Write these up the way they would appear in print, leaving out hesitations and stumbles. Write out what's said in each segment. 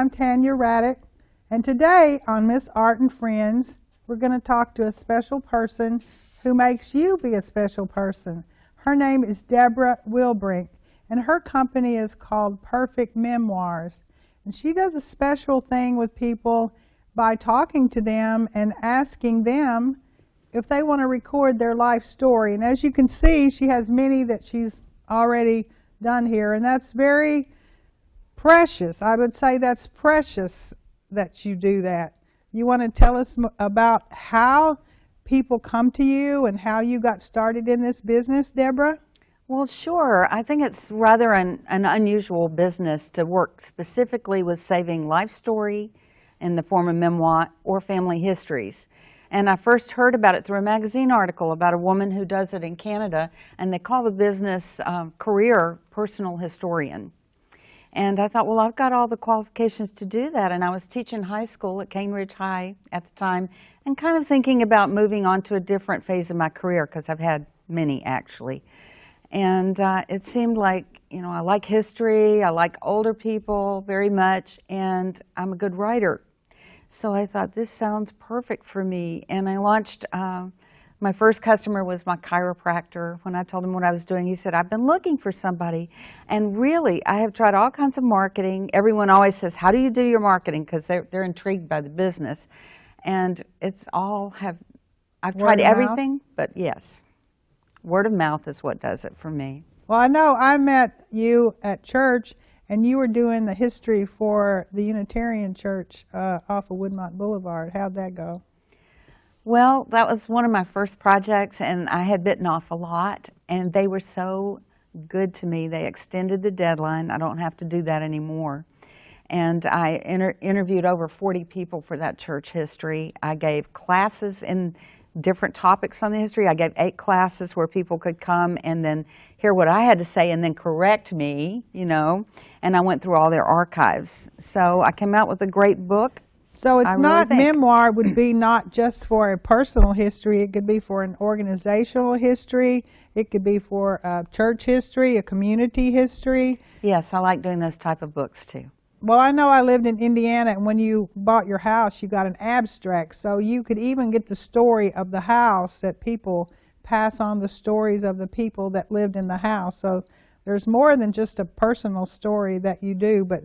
I'm Tanya Raddick, and today on Miss Art and Friends, we're going to talk to a special person who makes you be a special person. Her name is Deborah Wilbrink, and her company is called Perfect Memoirs. And she does a special thing with people by talking to them and asking them if they want to record their life story. And as you can see, she has many that she's already done here, and that's very precious. I would say that's precious that you do that. You want to tell us about how people come to you and how you got started in this business, Deborah? Well, sure. I think it's rather an unusual business to work specifically with saving life story in the form of memoir or family histories. And I first heard about it through a magazine article about a woman who does it in Canada, and they call the business career personal historian. And I thought, well, I've got all the qualifications to do that. And I was teaching high school at Cambridge High at the time and kind of thinking about moving on to a different phase of my career, because I've had many actually. And it seemed like, you know, I like history, I like older people very much, and I'm a good writer. So I thought, this sounds perfect for me. And I launched, my first customer was my chiropractor. When I told him what I was doing, he said, I've been looking for somebody. And really, I have tried all kinds of marketing. Everyone always says, how do you do your marketing? Because they're intrigued by the business. And it's all I've tried everything, but yes, word of mouth is what does it for me. Well, I know I met you at church, and you were doing the history for the Unitarian Church off of Woodmont Boulevard. How'd that go? Well, that was one of my first projects, and I had bitten off a lot, and they were so good to me. They extended the deadline. I don't have to do that anymore. And I interviewed over 40 people for that church history. I gave classes in different topics on the history. I gave 8 classes where people could come and then hear what I had to say and then correct me, you know, and I went through all their archives. So I came out with a great book. So it's not memoir would be not just for a personal history. It could be for an organizational history. It could be for a church history, a community history. Yes, I like doing those type of books too. Well, I know I lived in Indiana, and when you bought your house, you got an abstract. So you could even get the story of the house, that people pass on the stories of the people that lived in the house. So there's more than just a personal story that you do. But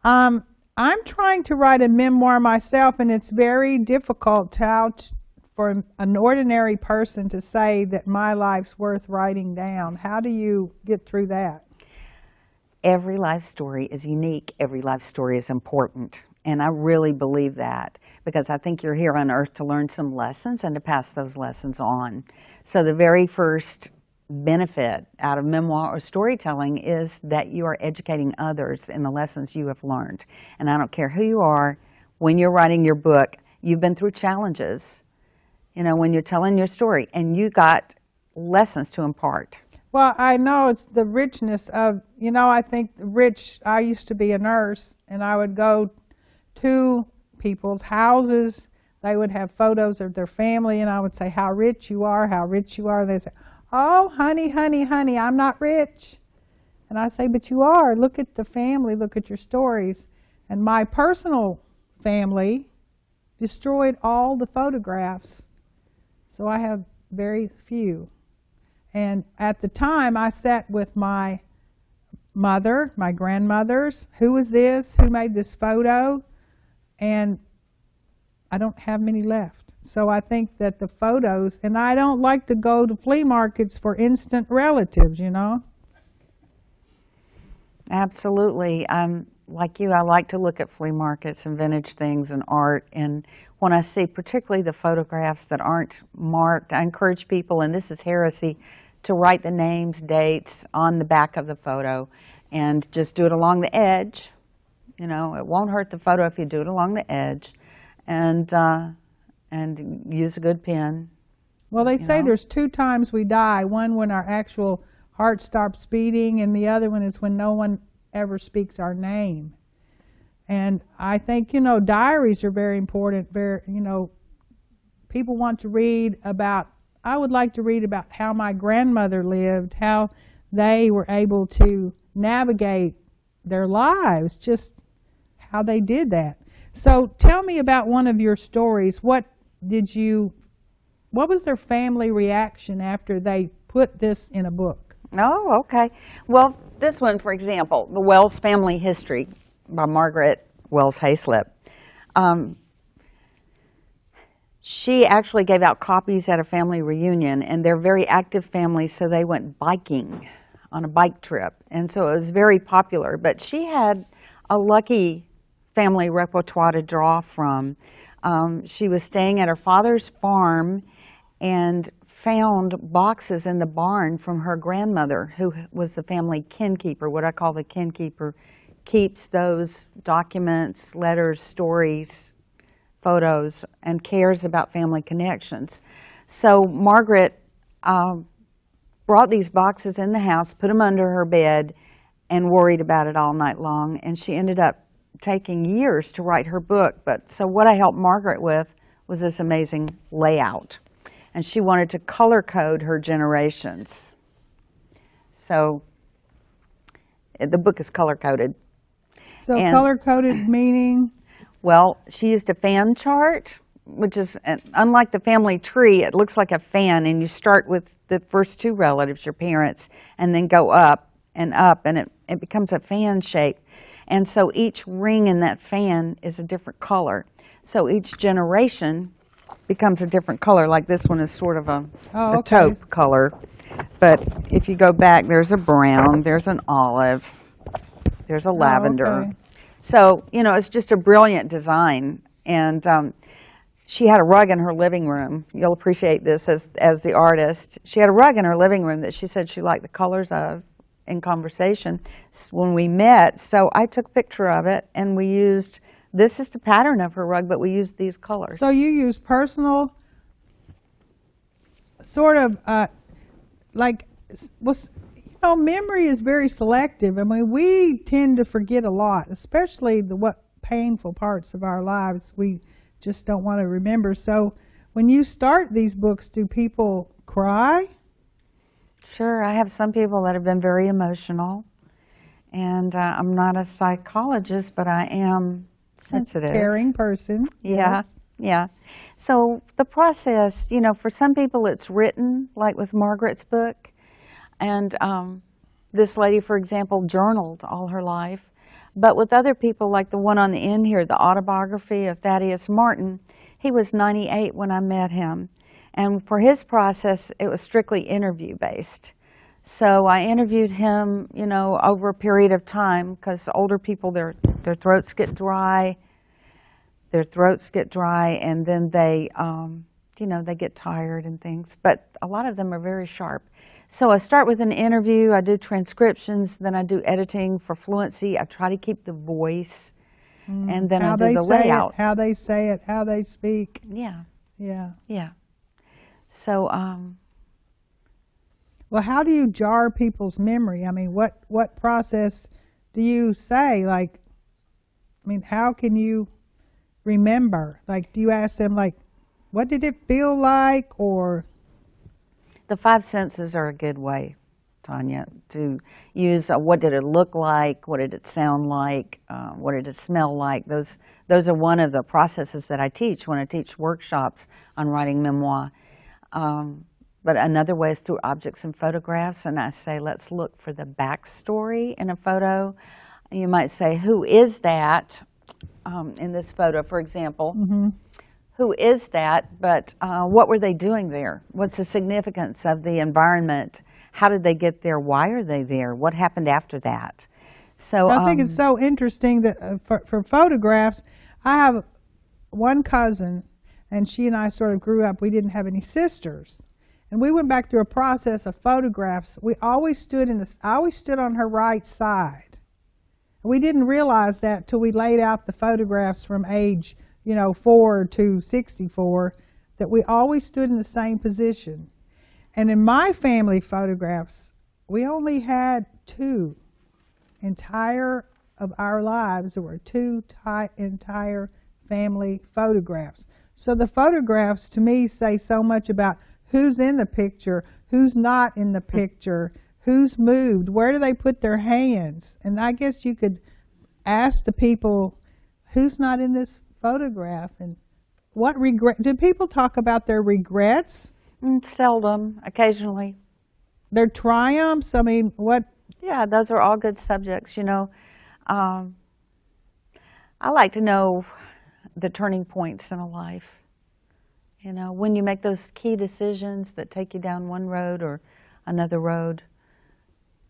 I'm trying to write a memoir myself, and it's very difficult for an ordinary person to say that my life's worth writing down. How do you get through that? Every life story is unique. Every life story is important. And I really believe that, because I think you're here on earth to learn some lessons and to pass those lessons on. So the very first benefit out of memoir or storytelling is that you are educating others in the lessons you have learned. And I don't care who you are, when you're writing your book, you've been through challenges, you know, when you're telling your story, and you got lessons to impart. Well, I know it's the richness of, you know, I think I used to be a nurse, and I would go to people's houses. They would have photos of their family, and I would say, how rich you are, how rich you are. They say, oh, honey, honey, honey, I'm not rich. And I say, but you are. Look at the family, look at your stories. And my personal family destroyed all the photographs, so I have very few. And at the time, I sat with my mother, my grandmothers. Who is this? Who made this photo? And I don't have many left. So I think that the photos, and I don't like to go to flea markets for instant relatives, you know? Absolutely. Like you, I like to look at flea markets and vintage things and art. And when I see particularly the photographs that aren't marked, I encourage people, and this is heresy, to write the names, dates on the back of the photo and just do it along the edge. You know, it won't hurt the photo if you do it along the edge, and use a good pen. Well, they say there's 2 times we die. One when our actual heart stops beating, and the other one is when no one ever speaks our name. And I think, you know, diaries are very important. You know, people want to read about, I would like to read about how my grandmother lived, how they were able to navigate their lives. Just how they did that. So tell me about one of your stories. What was their family reaction after they put this in a book? Oh, okay. Well, this one, for example, The Wells Family History by Margaret Wells Hayslip. She actually gave out copies at a family reunion, and they're very active families, so they went biking on a bike trip, and so it was very popular. But she had a lucky family repertoire to draw from. She was staying at her father's farm and found boxes in the barn from her grandmother, who was the family kin keeper. What I call the kin keeper keeps those documents, letters, stories, photos, and cares about family connections. So Margaret brought these boxes in the house, put them under her bed, and worried about it all night long. And she ended up taking years to write her book. So what I helped Margaret with was this amazing layout. And she wanted to color code her generations. So the book is color coded. So color coded meaning? Well, she used a fan chart, which is, unlike the family tree, it looks like a fan, and you start with the first two relatives, your parents, and then go up, and it becomes a fan shape. And so each ring in that fan is a different color. So each generation becomes a different color, like this one is sort of a taupe color. But if you go back, there's a brown, there's an olive, there's a lavender. Okay. So, it's just a brilliant design. And she had a rug in her living room. You'll appreciate this as the artist. She had a rug in her living room that she said she liked the colors of in conversation when we met. So I took a picture of it, and we used, this is the pattern of her rug, but we used these colors. So you use personal, sort of, memory is very selective. I mean, we tend to forget a lot, especially what painful parts of our lives we just don't want to remember. So when you start these books, do people cry? Sure. I have some people that have been very emotional. And I'm not a psychologist, but I am sensitive. A caring person. Yeah. Yes. Yeah. So the process, for some people it's written, like with Margaret's book. And this lady, for example, journaled all her life. But with other people, like the one on the end here, the autobiography of Thaddeus Martin, he was 98 when I met him. And for his process, it was strictly interview-based. So I interviewed him, over a period of time, because older people, their throats get dry. And then they get tired and things. But a lot of them are very sharp. So I start with an interview, I do transcriptions, then I do editing for fluency. I try to keep the voice, and then I do the layout. How they say it, how they speak. Yeah. Yeah. Yeah. So, well, how do you jar people's memory? I mean, what process do you say? How can you remember? Do you ask them, what did it feel like, or? The five senses are a good way, Tanya, to use what did it look like, what did it sound like, what did it smell like. Those are one of the processes that I teach when I teach workshops on writing memoir. But another way is through objects and photographs, and I say, let's look for the backstory in a photo. You might say, who is that in this photo, for example? Mm-hmm. Who is that, but what were they doing there? What's the significance of the environment? How did they get there? Why are they there? What happened after that? So I think it's so interesting that for photographs, I have one cousin, and she and I sort of grew up. We didn't have any sisters, and we went back through a process of photographs. I always stood on her right side. We didn't realize that till we laid out the photographs from age 4 to 64, that we always stood in the same position. And in my family photographs, we only had two entire of our lives. There were two entire family photographs. So the photographs to me say so much about who's in the picture, who's not in the picture, who's moved, where do they put their hands. And I guess you could ask the people who's not in this photograph? And what regret? Do people talk about their regrets, Seldom, occasionally. their triumphs? I mean, what? Yeah, those are all good subjects, you know. I like to know the turning points in a life. You know, when you make those key decisions that take you down one road or another road.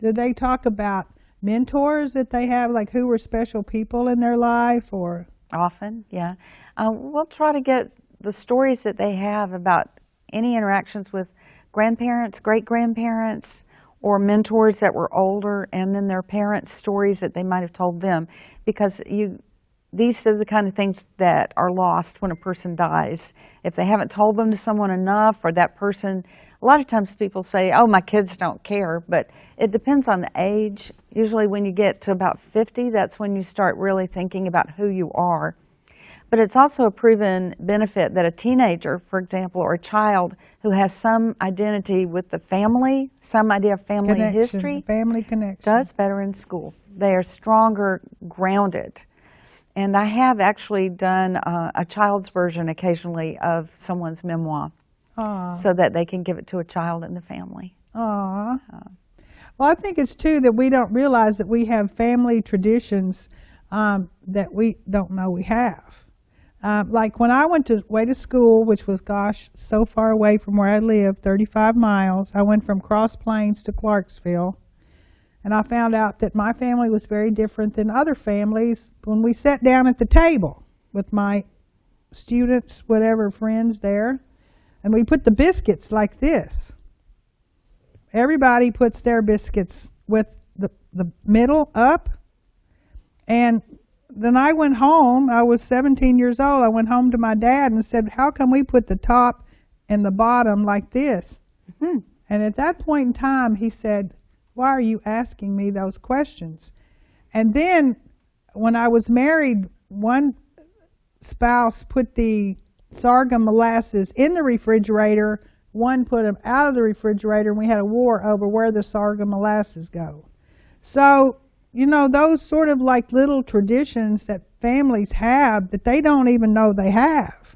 Do they talk about mentors that they have, like who were special people in their life, or? Often, yeah. We'll try to get the stories that they have about any interactions with grandparents, great-grandparents, or mentors that were older, and then their parents' stories that they might have told them. Because these are the kind of things that are lost when a person dies. If they haven't told them to someone enough, or that person, a lot of times people say, oh, my kids don't care, but it depends on the age. Usually when you get to about 50, that's when you start really thinking about who you are. But it's also a proven benefit that a teenager, for example, or a child who has some identity with the family, some idea of family Connection, history, family connection. does better in school. They are stronger, grounded. And I have actually done a child's version occasionally of someone's memoir, so that they can give it to a child in the family. Aw. Well, I think it's too that we don't realize that we have family traditions that we don't know we have. Like when I went away to school, which was, gosh, so far away from where I live, 35 miles. I went from Cross Plains to Clarksville. And I found out that my family was very different than other families when we sat down at the table with my students, whatever, friends there. And we put the biscuits like this. Everybody puts their biscuits with the middle up. And then I went home. I was 17 years old. I went home to my dad and said, how come we put the top and the bottom like this? Mm-hmm. And at that point in time, he said, why are you asking me those questions? And then when I was married, one spouse put the sorghum molasses in the refrigerator, one put them out of the refrigerator, and we had a war over where the sorghum molasses go. So, you know, those sort of like little traditions that families have that they don't even know they have.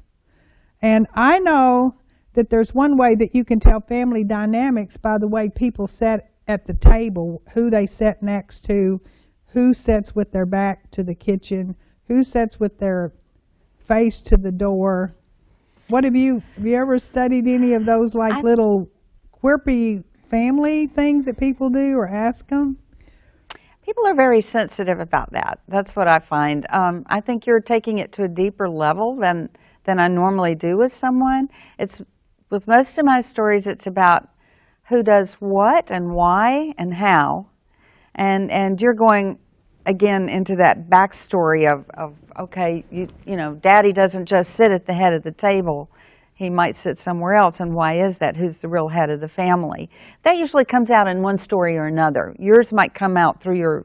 And I know that there's one way that you can tell family dynamics by the way people sit at the table, who they sit next to, who sits with their back to the kitchen, who sits with their face to the door. What have you ever studied any of those like little quirky family things that people do or ask them? People are very sensitive about that. That's what I find. I think you're taking it to a deeper level than I normally do with someone. It's with most of my stories, it's about who does what and why and how. And you're going, again, into that backstory of okay, you know, Daddy doesn't just sit at the head of the table. He might sit somewhere else, and why is that? Who's the real head of the family? That usually comes out in one story or another. Yours might come out through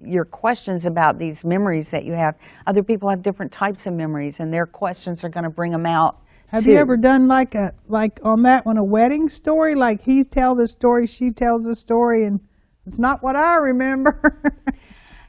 your questions about these memories that you have. Other people have different types of memories, and their questions are going to bring them out. Have you ever done like on that one, a wedding story? Like he tells the story, she tells the story, and it's not what I remember.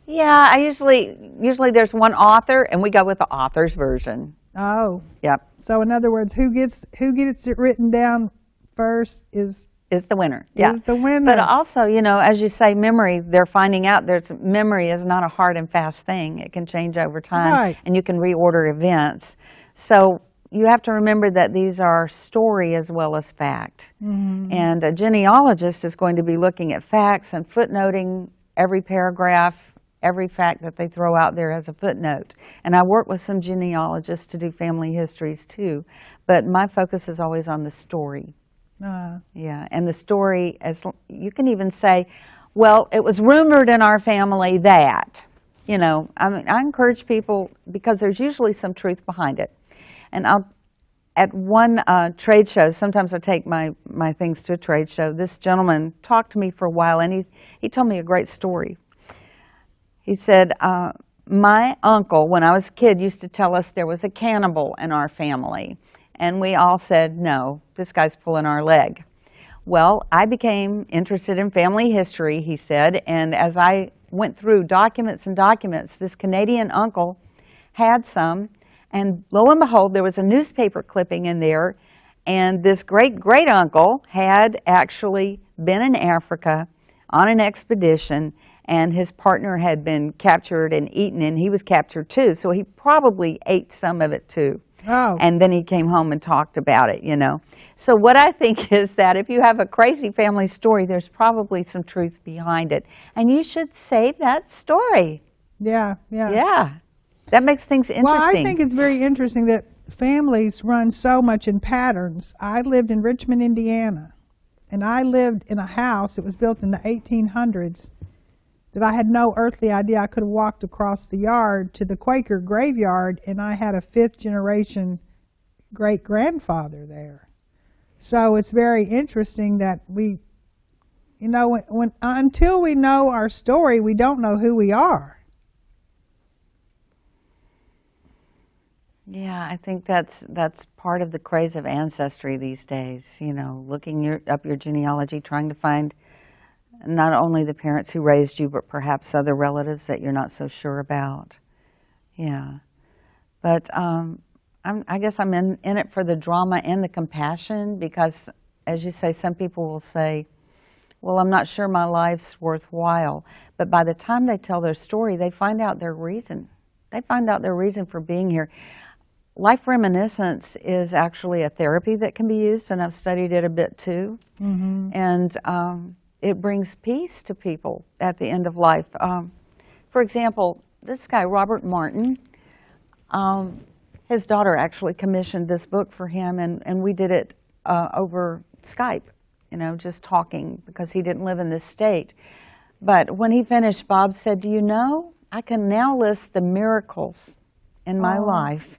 Yeah, I usually there's one author, and we go with the author's version. Oh. Yep. So in other words, who gets it written down first is the winner. Yeah. Is the winner. But also, you know, as you say, memory, they're finding out memory is not a hard and fast thing. It can change over time, right. And you can reorder events. So you have to remember that these are story as well as fact. Mm-hmm. And a genealogist is going to be looking at facts and footnoting every paragraph, every fact that they throw out there as a footnote. And I work with some genealogists to do family histories too, but my focus is always on the story. Yeah, and the story, as you can even say, well, it was rumored in our family that, you know, I mean, I encourage people, because there's usually some truth behind it. And at one trade show, sometimes I take my things to a trade show, this gentleman talked to me for a while, and he told me a great story. He said, my uncle, when I was a kid, used to tell us there was a cannibal in our family. And we all said, no, this guy's pulling our leg. Well, I became interested in family history, he said, and as I went through documents and documents, this Canadian uncle had some, and lo and behold, there was a newspaper clipping in there, and this great-great-uncle had actually been in Africa on an expedition, and his partner had been captured and eaten, and he was captured too, so he probably ate some of it too. Oh. And then he came home and talked about it, you know. So what I think is that if you have a crazy family story, there's probably some truth behind it. And you should save that story. Yeah, yeah. Yeah. That makes things interesting. Well, I think it's very interesting that families run so much in patterns. I lived in Richmond, Indiana, and I lived in a house that was built in the 1800s that I had no earthly idea I could have walked across the yard to the Quaker graveyard, and I had a fifth-generation great-grandfather there. So it's very interesting that we, you know, until we know our story, we don't know who we are. Yeah, I think that's part of the craze of ancestry these days, you know, looking up your genealogy, trying to find not only the parents who raised you, but perhaps other relatives that you're not so sure about. Yeah. But I guess I'm in it for the drama and the compassion because, as you say, some people will say, well, I'm not sure my life's worthwhile. But by the time they tell their story, they find out their reason. They find out their reason for being here. Life reminiscence is actually a therapy that can be used, and I've studied it a bit too. Mm-hmm. And it brings peace to people at the end of life. For example, this guy, Robert Martin, his daughter actually commissioned this book for him, and we did it over Skype, you know, just talking because he didn't live in this state. But when he finished, Bob said, do you know, I can now list the miracles in my life,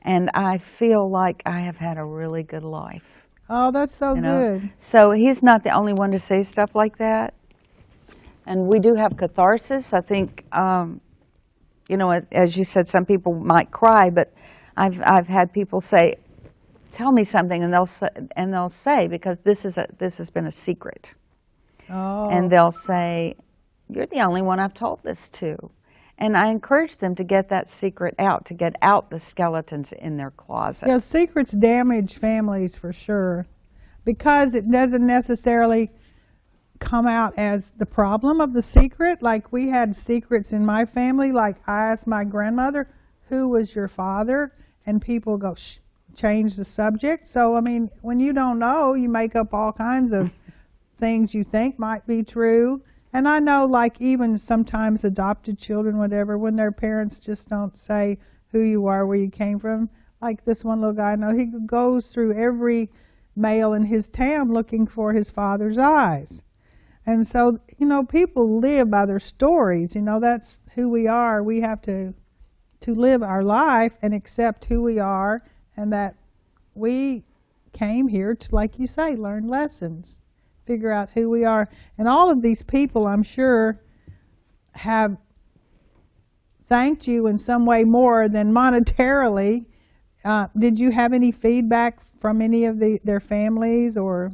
and I feel like I have had a really good life. Oh, that's so good. So he's not the only one to say stuff like that. And we do have catharsis. I think, you know, as you said, some people might cry, but I've had people say, tell me something, and they'll say, because this has been a secret. Oh. And they'll say, you're the only one I've told this to. And I encourage them to get that secret out, to get out the skeletons in their closet. Yeah, secrets damage families for sure, because it doesn't necessarily come out as the problem of the secret. Like we had secrets in my family, like I asked my grandmother, who was your father? And people go, shh, change the subject. So, I mean, when you don't know, you make up all kinds of things you think might be true. And I know, like, even sometimes adopted children, whatever, when their parents just don't say who you are, where you came from. Like this one little guy I know, he goes through every male in his town looking for his father's eyes. And so, you know, people live by their stories. You know, that's who we are. We have to live our life and accept who we are, and that we came here to, like you say, learn lessons. Figure out who we are. And all of these people, I'm sure, have thanked you in some way more than monetarily. Did you have any feedback from any of their families or?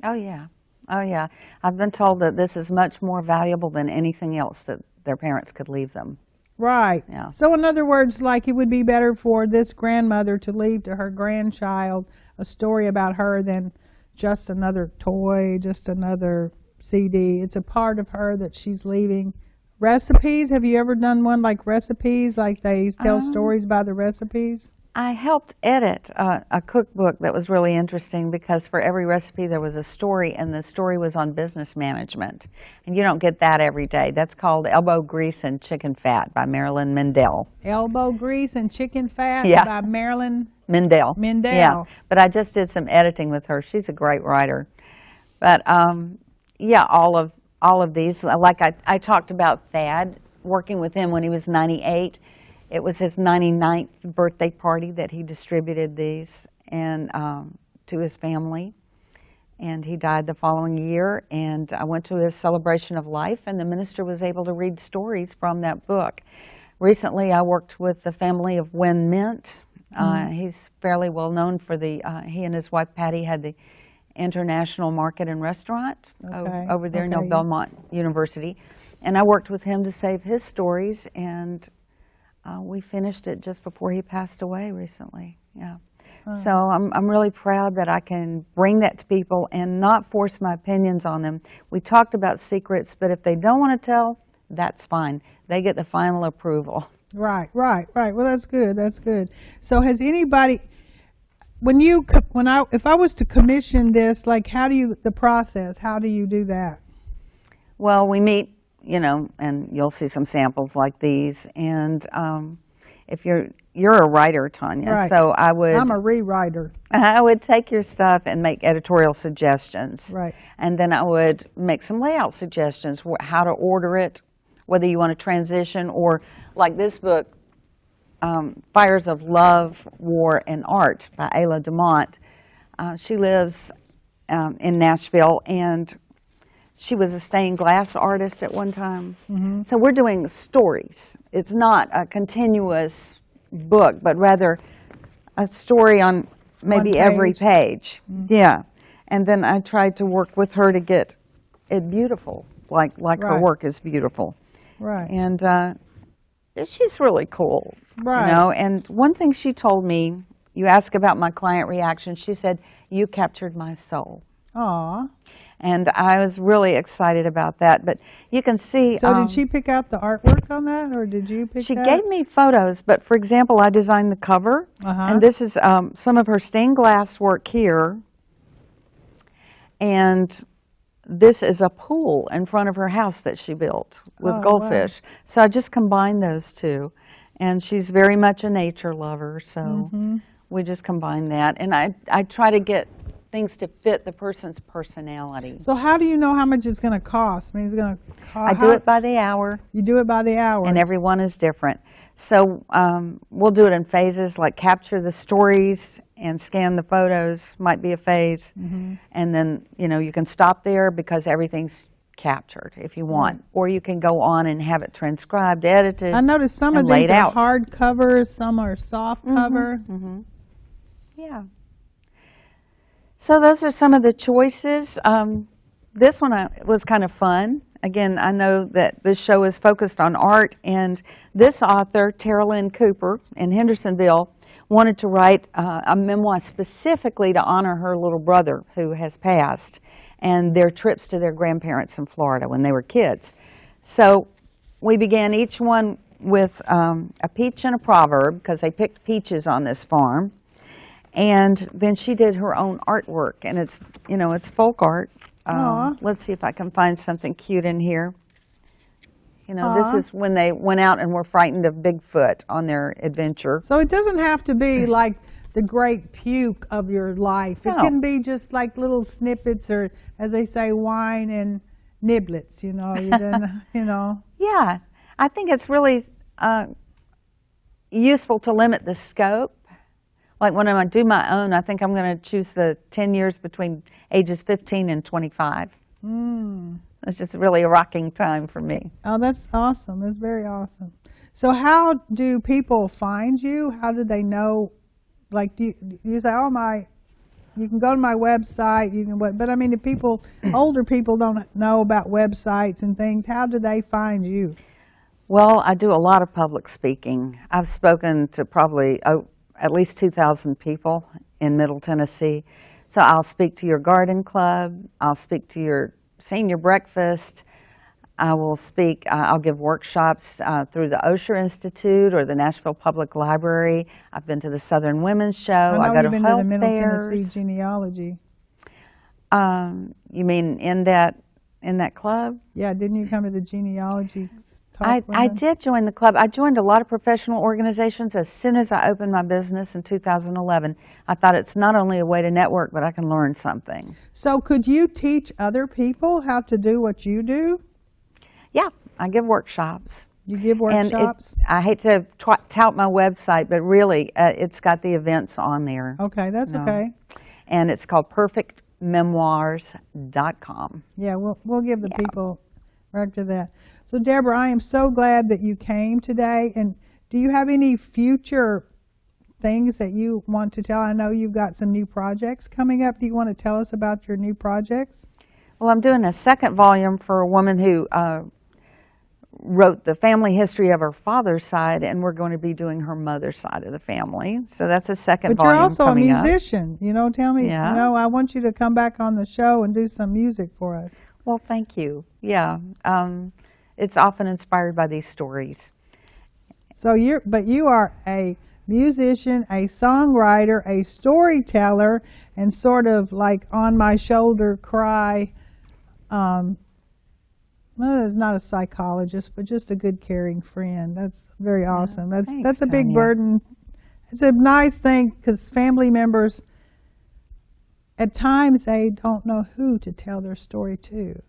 Oh, yeah. Oh, yeah. I've been told that this is much more valuable than anything else that their parents could leave them. Right. Yeah. So in other words, like it would be better for this grandmother to leave to her grandchild a story about her than just another toy, just another CD. It's a part of her that she's leaving. Recipes, have you ever done one like recipes, like they tell stories by the recipes? I helped edit a cookbook that was really interesting because for every recipe there was a story, and the story was on business management. And you don't get that every day. That's called Elbow Grease and Chicken Fat by Marilyn Mendel. Elbow Grease and Chicken Fat by Marilyn Mendel. Yeah, but I just did some editing with her. She's a great writer. But yeah, all of these, like I talked about Thad, working with him when he was 98. It was his 99th birthday party that he distributed these and to his family. And he died the following year. And I went to his celebration of life, and the minister was able to read stories from that book. Recently, I worked with the family of Wynn Mint. He's fairly well known for he and his wife Patty had the International Market and Restaurant over there near Belmont University. And I worked with him to save his stories, and We finished it just before he passed away recently. Yeah. So I'm really proud that I can bring that to people and not force my opinions on them. We talked about secrets, but if they don't want to tell, that's fine. They get the final approval. Right. Well, that's good. That's good. So has anybody, if I was to commission this, like the process, how do you do that? Well, we meet, and you'll see some samples like these. And if you're a writer, Tanya, Right. so I'm a rewriter. I would take your stuff and make editorial suggestions. Right. And then I would make some layout suggestions, how to order it, whether you want to transition, or like this book, Fires of Love, War, and Art by Ayla DeMont. She lives in Nashville, and she was a stained glass artist at one time. Mm-hmm. So we're doing stories. It's not a continuous book, but rather a story on maybe every page. Mm-hmm. Yeah. And then I tried to work with her to get it beautiful, like her work is beautiful. Right. And she's really cool. Right. And one thing she told me, you asked about my client reaction, she said, "You captured my soul." Aw. And I was really excited about that. But you can see. So did she pick out the artwork on that, or did you pick She that? gave me photos, but for example, I designed the cover. And this is some of her stained glass work here. And this is a pool in front of her house that she built with goldfish. Wow. So I just combined those two. And she's very much a nature lover, so we just combined that. And I try to get things to fit the person's personality. So how do you know how much it's going to cost? I mean, it's going to cost. I do it by the hour. You do it by the hour. And every one is different. So we'll do it in phases, like capture the stories and scan the photos, might be a phase. And then, you can stop there because everything's captured if you want. Or you can go on and have it transcribed, edited, I noticed some of these are hard covers, some are soft cover. Yeah. So those are some of the choices. This one was kind of fun. Again, I know that this show is focused on art, and this author, Tara Lynn Cooper in Hendersonville, wanted to write a memoir specifically to honor her little brother who has passed and their trips to their grandparents in Florida when they were kids. So we began each one with a peach and a proverb, because they picked peaches on this farm. And then she did her own artwork, and it's folk art. Let's see if I can find something cute in here. This is when they went out and were frightened of Bigfoot on their adventure. So it doesn't have to be like the great puke of your life. It can be just like little snippets, or as they say, wine and niblets, Yeah, I think it's really useful to limit the scope. Like when I do my own, I think I'm going to choose the 10 years between ages 15 and 25. That's just really a rocking time for me. Oh, that's awesome. That's very awesome. So how do people find you? How do they know? Like, do you say, you can go to my website, but I mean, if older people don't know about websites and things, how do they find you? Well, I do a lot of public speaking. I've spoken to probably at least 2,000 people in Middle Tennessee. So I'll speak to your garden club, I'll speak to your senior breakfast, I'll give workshops through the Osher Institute or the Nashville Public Library. I've been to the Southern Women's Show. I go you've been to the Middle fairs. Tennessee genealogy. You mean in that club? Yeah, didn't you come to the genealogy? I did join the club. I joined a lot of professional organizations as soon as I opened my business in 2011. I thought it's not only a way to network, but I can learn something. So could you teach other people how to do what you do? Yeah, I give workshops. You give workshops? And I hate to tout my website, but really it's got the events on there. Okay, that's okay. And it's called perfectmemoires.com. Yeah, we'll give the people right to that. So Deborah, I am so glad that you came today. And do you have any future things that you want to tell? I know you've got some new projects coming up. Do you want to tell us about your new projects? Well, I'm doing a second volume for a woman who wrote the family history of her father's side, and we're going to be doing her mother's side of the family. So that's a second But you're volume also a coming up. musician, tell me, Yeah. I want you to come back on the show and do some music for us. Well, thank you. Yeah, it's often inspired by these stories. So you are a musician, a songwriter, a storyteller, and sort of like on my shoulder cry. Well, it's not a psychologist, but just a good caring friend. That's very awesome. That's Thanks, a big Tanya. burden. It's a nice thing because family members, at times, they don't know who to tell their story to.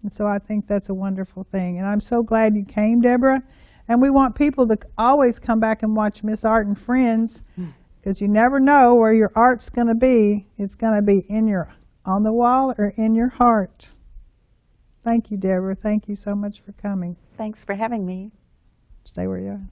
And so I think that's a wonderful thing. And I'm so glad you came, Deborah. And we want people to always come back and watch Miss Art and Friends, because you never know where your art's going to be. It's going to be on the wall or in your heart. Thank you, Deborah. Thank you so much for coming. Thanks for having me. Stay where you are.